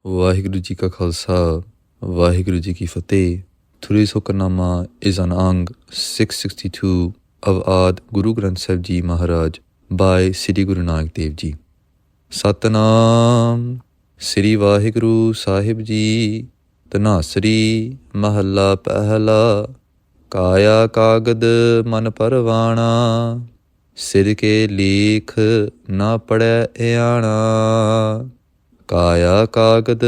Vaheguru Ji Ka Khalsa, Vaheguru Ji Ki Fateh. Today's Hukamnama is on Ang 662 of Ad Guru Granth Sahib Ji Maharaj by Sri Guru Nanak Dev Ji. Satnam Sri Vaheguru Sahib Ji. Dhanaasaree Mahalla Pehla. Kaya Kagad Man Parvana. Sir ke lekh na pade aana. काया कागद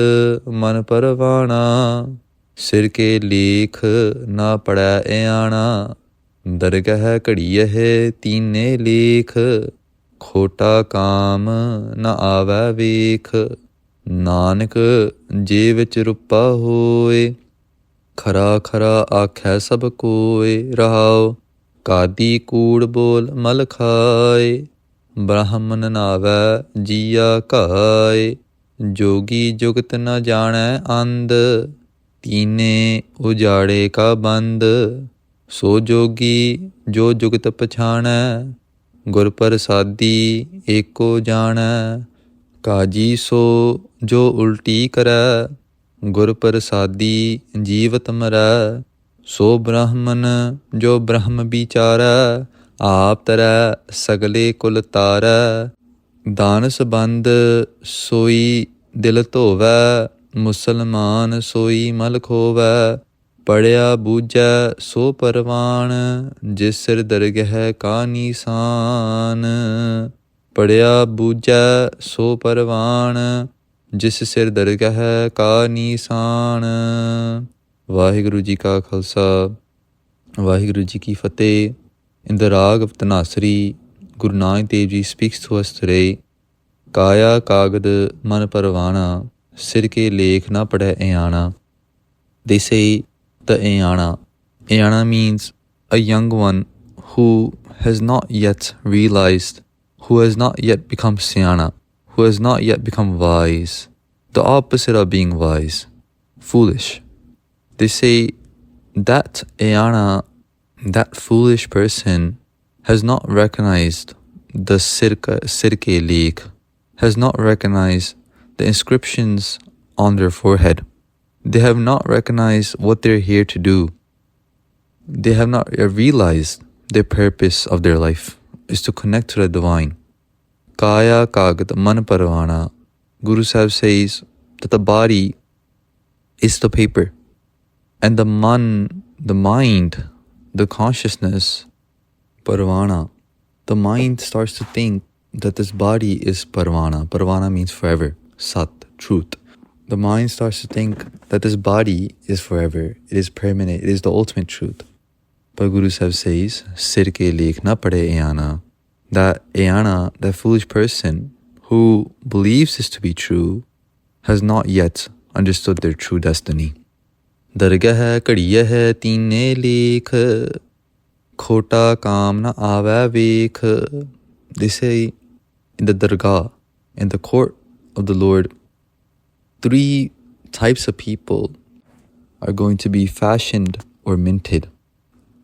मन परवाना सिर के लेख ना पड़ै आना दरगह घड़ीह तीने लेख खोटा काम न आवै वेख नानक जे विच रूपा होए खरा खरा आखै सब कोय रहाओ कादी कूड़ बोल मल खाए ब्राह्मण नावै जिया काए जोगी जुगत न जानै अंध तीने उजाड़े का बंद सो जोगी जो जुगत पछाणै गुर प्रसादी एको जाणै काजी सो जो उल्टी करै गुर प्रसादी जीवत मरै सो ब्राह्मण जो ब्रह्म विचारै आप तरै सगले कुल तारै दान संबंध सोई दिल धोवै मुसलमान सोई मल खोवै पढ़िया बूझै सो परवान जिस सिर दरगह का निशान पढ़िया बूझै सो परवान जिस सिर दरगह का निशान वाहिगुरु जी का खालसा वाहिगुरु जी की फतेह. In the rag of Dhanaasaree, Guru Nanak Dev Ji speaks to us today. Kaya kagad man parvana, sir ke lekh na padhe aana. They say the aana. Aana means a young one who has not yet realized, who has not yet become syana, who has not yet become wise. The opposite of being wise, foolish. They say that aana, that foolish person, has not recognized the sir ke lekh, has not recognized the inscriptions on their forehead. They have not recognized what they're here to do. They have not realized the purpose of their life is to connect to the divine. Kaya kagad man parvana. Guru Sahib says that the body is the paper and the mind, the consciousness, parvana, the mind starts to think that this body is parvana. Parvana means forever, sat, truth. The mind starts to think that this body is forever, it is permanent, it is the ultimate truth. But Guru Sahib says, Sir ke lekh na pade aana. That aana, that foolish person who believes this to be true, has not yet understood their true destiny. Dargah घड़ीह तीने लेख खोटा काम न आवे वेख. They say in the dargah, in the court of the Lord, 3 types of people are going to be fashioned or minted,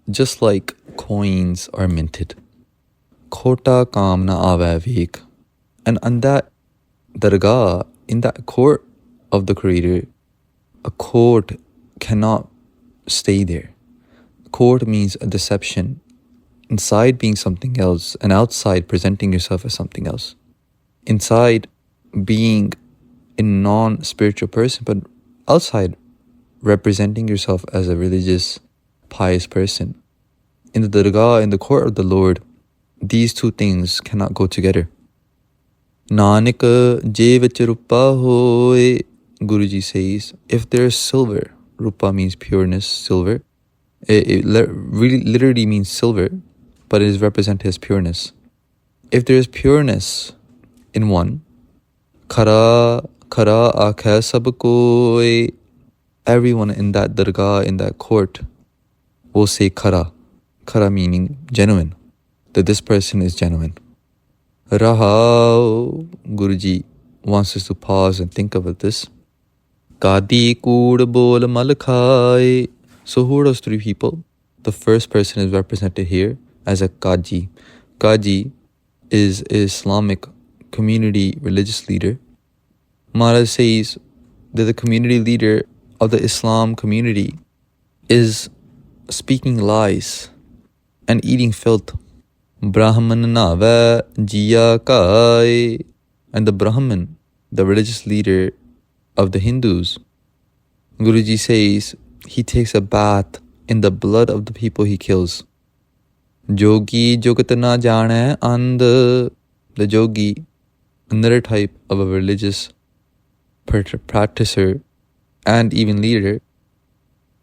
just like coins are minted. Khota kaam na aave vek. And on that dargah, in that court of the Creator, a court cannot stay there. Court means a deception, inside being something else and outside presenting yourself as something else. Inside being a non-spiritual person, but outside representing yourself as a religious, pious person. In the dargah, in the court of the Lord, these 2 things cannot go together. Nanak je vich rupa hoye. Guruji says, if there is silver, rupa means pureness, silver. It really literally means silver, but it is represented as pureness. If there is pureness in one, khara khara aakhay sab koy, everyone in that dargah, in that court, will say khara. Khara meaning genuine, that this person is genuine. Rahao, Guruji wants us to pause and think about this. Kadi kood bol mal khai. So who are those 3 people? The first person is represented here as a Qazi. Qazi is an Islamic community religious leader. Maharaj says that the community leader of the Islam community is speaking lies and eating filth. Brahman nava jiya kai. And the Brahmin, the religious leader of the Hindus, Guruji says he takes a bath in the blood of the people he kills. Yogi jogat na jane, and the yogi, another type of a religious practitioner and even leader,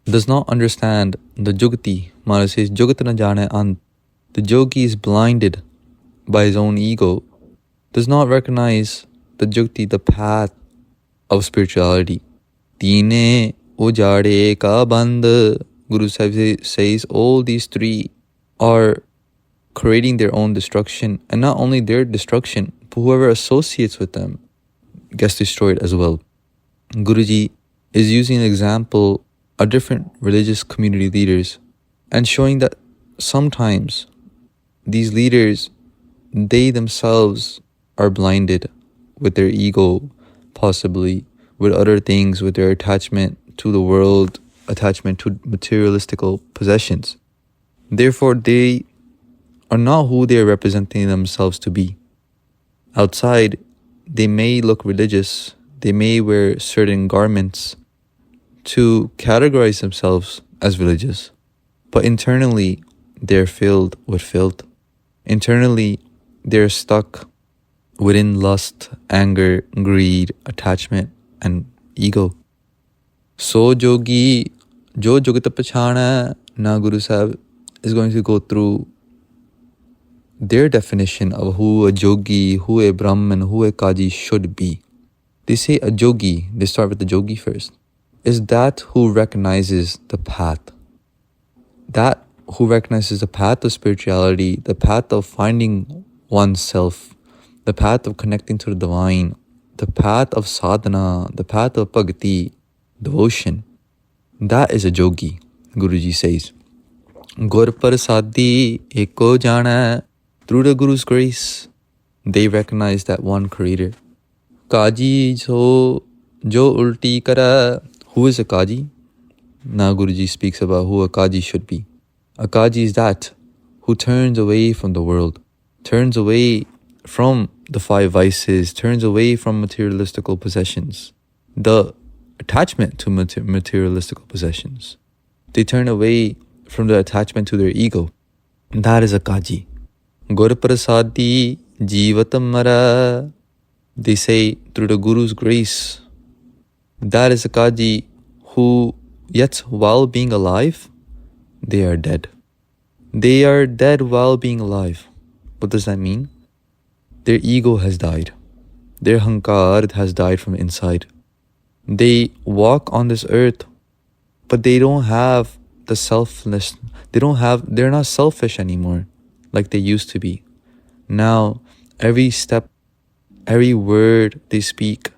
does not understand the jugati. Maharaj says jogat na jane, and the yogi is blinded by his own ego, does not recognize the jugti, the path of spirituality. Teene ujade ka band. Guru Sahib says all these three are creating their own destruction, and not only their destruction, but whoever associates with them gets destroyed as well. Guruji is using an example of different religious community leaders and showing that sometimes these leaders, they themselves are blinded with their ego, possibly with other things, with their attachment to the world, attachment to materialistical possessions. Therefore, they are not who they are representing themselves to be. Outside, they may look religious, they may wear certain garments to categorize themselves as religious, but internally, they're filled with filth. Internally, they're stuck within lust, anger, greed, attachment, and ego. So Yogi, Jo Jogata Pachana, now Guru Sahib is going to go through their definition of who a yogi, who a Brahmin, who a Qazi should be. They say a yogi, they start with the yogi first, is that who recognizes the path. That who recognizes the path of spirituality, the path of finding oneself, the path of connecting to the divine, the path of sadhana, the path of bhakti, devotion. That is a yogi, Guruji says. Gur Prasadi Eko Jana. Through the Guru's grace, they recognize that one creator. Qazi so jo ulti kara. Who is a Qazi? Now Guruji speaks about who a Qazi should be. A Qazi is that who turns away from the world, turns away from the five vices, turns away from materialistical possessions, the attachment to materialistical possessions. They turn away from the attachment to their ego. That is a Qazi. Gur Prasadi Jivatamara. They say through the Guru's grace, that is a Qazi who, yet while being alive, they are dead. They are dead while being alive. What does that mean? Their ego has died. Their hankar has died from inside. They walk on this earth, but they don't have the selfless. They're not selfish anymore like they used to be. Now, every step, every word they speak,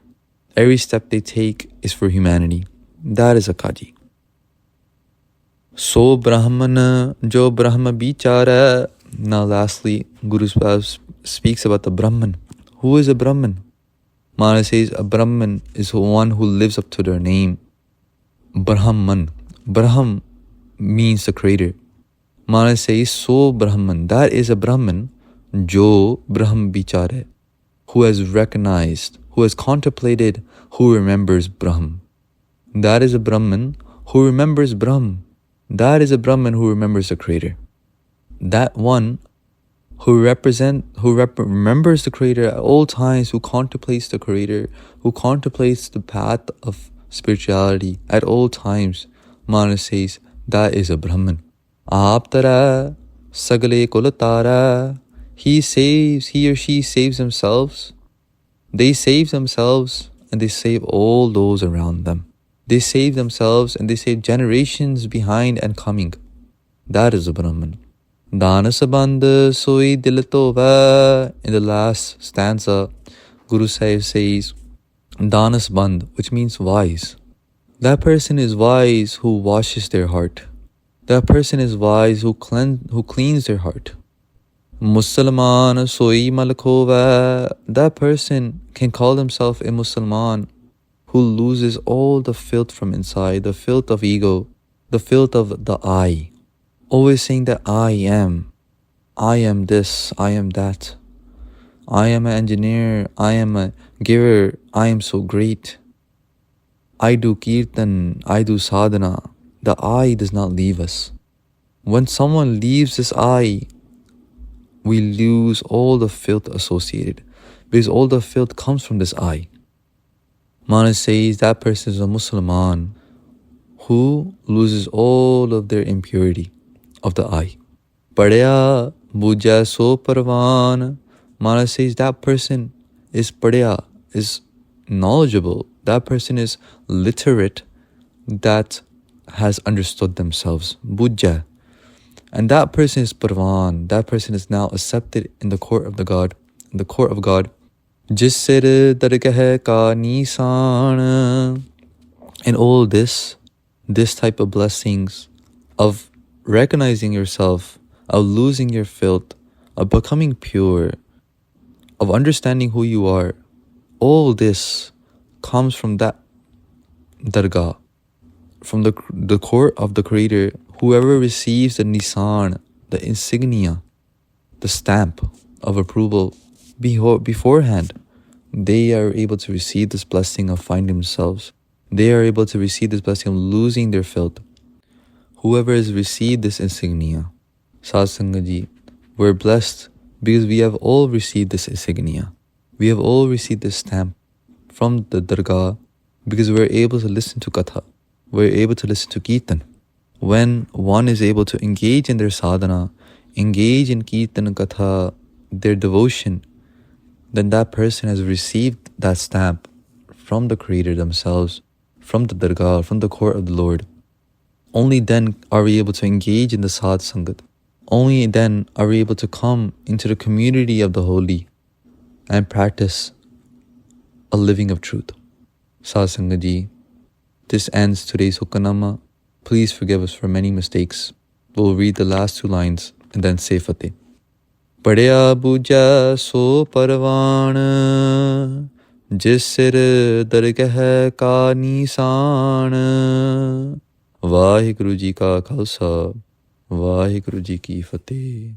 every step they take is for humanity. That is a Qazi. So Brahman, jo Brahma bichara. Now lastly, Guru speaks about the Brahman. Who is a Brahman? Maharaj says a Brahman is one who lives up to their name. Brahman. Brahm means the creator. Maharaj says, so Brahman, that is a Brahman, jo Brahm bichare, who has recognized, who has contemplated, who remembers Brahm. That is a Brahman who remembers Brahm. That is a Brahman who remembers the creator. That one who remembers the creator at all times, who contemplates the creator, who contemplates the path of spirituality at all times, Maharaj says, that is a Brahman. Aaptara sagale kulatara. He or she saves themselves. They save themselves and they save all those around them. They save themselves and they save generations behind and coming. That is a Brahman. Dhanaasaree soi dilatova. In the last stanza, Guru Sahib says, Dhanaasaree, which means wise. That person is wise who washes their heart. That person is wise who cleans their heart. Musalman soi malakova. That person can call himself a Musliman who loses all the filth from inside, the filth of ego, the filth of the I, always saying that I am this, I am that, I am an engineer, I am a giver, I am so great, I do kirtan, I do sadhana. The I does not leave us. When someone leaves this I, we lose all the filth associated, because all the filth comes from this I. Manas says that person is a Musliman who loses all of their impurity of the I. Padya buja so parvan. Manas says that person is padya, is knowledgeable. That person is literate, that has understood themselves. Buja. And that person is parvan. That person is now accepted in the court of the God, in the court of God. Jis sir dargah ka nisaan. And all this type of blessings of recognizing yourself, of losing your filth, of becoming pure, of understanding who you are, all this comes from that dargah, from the court of the Creator. Whoever receives the nisan, the insignia, the stamp of approval beforehand, they are able to receive this blessing of finding themselves. They are able to receive this blessing of losing their filth. Whoever has received this insignia, Sad Sangat Ji, we're blessed because we have all received this insignia. We have all received this stamp from the dargah because we're able to listen to katha. We're able to listen to kirtan. When one is able to engage in their sadhana, engage in kirtan and katha, their devotion, then that person has received that stamp from the Creator themselves, from the dargah, from the court of the Lord. Only then are we able to engage in the Sad Sangat. Only then are we able to come into the community of the holy and practice a living of truth. Sad Sangat Ji, this ends today's Hukamnama. Please forgive us for many mistakes. We'll read the last two lines and then say Fateh. Padya buja so parvan, jis sir dargah ka nisaan. Vaheguru Ji ka Khalsa, Vaheguru Ji ki Fateh.